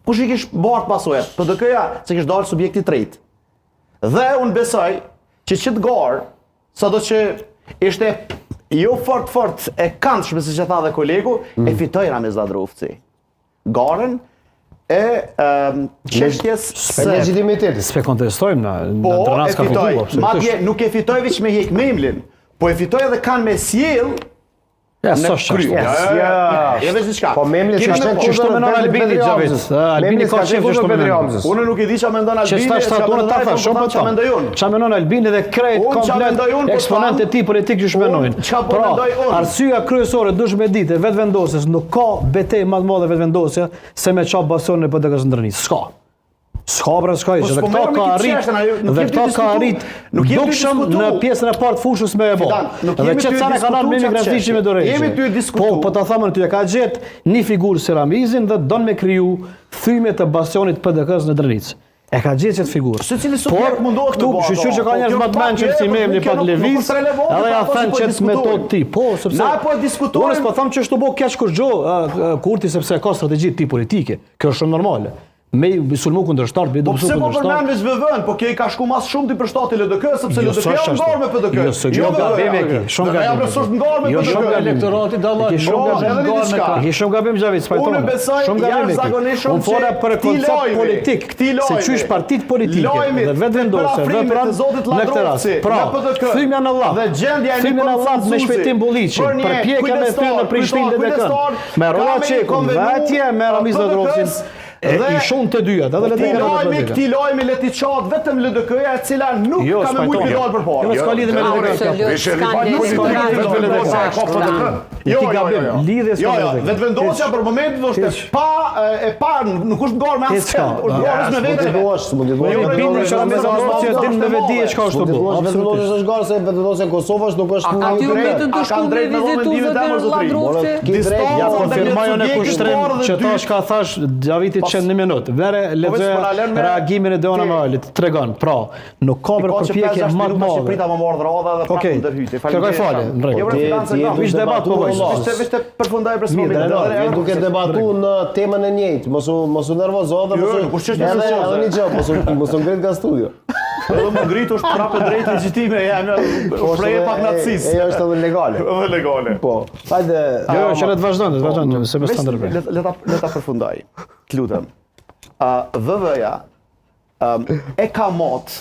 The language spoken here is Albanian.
kush i kish bart pasojat? PDK-ja se kish dalë subjekti i tretë. Dhe unë besoj që ç't garë, sado që ishte jo fort e këndshme siç e tha dhe kolegu, e fitoi Ramiz Ladrovci. Garën e çështjes së legitimitetit. S'pe kontestojmë na, po, në ka fituar. Madje nuk e fitoi veç me hek memlin, po e fitoi edhe kanë me sjell. Ja, s'është. Ja, veç diçka. Po memli që shto menon Albini Xhavit. Albini ka qef që shto menon. Unë nuk e di çfarë mendon Albini. Çfarë mendoj unë? Çfarë menon Albini dhe krejt komplet eksponentë e tij politik që shmenojnë. Pra, arsyeja kryesore dush me ditë vetvendosjes, nuk ka betejë më të madhe vetvendosje se me çap bastonin e PDK-s ndërnis. S'ka që dhe këta ka arrit dukshëm në pjesën e partë fushës me e bo. Dhe që të sana ka nërë me migrantishë me dorejshë. Po të thamë në ty e ka gjetë një figurë si Ramizin dhe donë me kriju thyme të bastionit PDK-s në Drënic. E ka gjetë qëtë figurë. Por, këtu shqyqyr që ka njerëz më të menqër si me emni pak Leviz, edhe ja thënë qëtë metod ti. Po, sepse unë s'po thamë që shtu bo keq kur gjo Kurti sepse ka strategji ti politike. Kjo është shumë normale. Me sulmu kundërshtar, me dobësu kundërshtar. Po pse po përmend SVV-n, po kjo i ka shku mas shumë ti për shtati LDK, sepse LDK janë ngarë me PDK. Jo gabim e ki, shumë gabim. Ja përsosh ngarë me PDK. Elektorati dallat shumë gabim Xhavit, spajtonë. Unë besoj jashtëzakonisht unë fora për koncept politik, se qysh partit politike dhe vetvendosje, vepran në këtë rast. Pra, thymja në llat me shpejtim bulliqi, përpjekja me thyrë në Prishtinë LDK, me Rolla Çekun, vetje me Ramiz Ladrovcin. I shumë të dyjat, edhe LDK. Këti lajmi le t'i qatë vetëm LDK-ja e cila nuk ka me mujtë midalë për parë. Jo, s'ka lidhë me LDK. Vetvendosja për momentin është e parë, nuk është ngarë me asë ngarës me vete. Bindë që Ramiz Ladrovci dim në vedi e qka është të bu. Vetvendosja është ngarë se vetvendosja Kosovës nuk është A ka ti umetën të shku me vizitu vetë Ladrovci? Ja konfirmajon e kushtrim që ta shka thash Xhavitit që në minutë, vere lexoja reagimin e Deona Malit, tregon, pra, nuk ka për përpjekje më të madhe. Prita më marrë rradha dhe prapë ndërhyti. Kërkoj falje, në rregull. Vish debat po bëj. Vishte përfundoj për smomin. Je duke debatu në temën e njëjtë, mos u nervozo dhe mos u ngrit nga studio. Edhe më ngrit është prapë drejt legjitime, shprehje pak natësisë. Ajo është edhe legale. Edhe legale. Po. Hajde. Jo, që le të vazhdojmë, se me standard. Le ta përfundoj. Të lutem. VV-ja e ka mot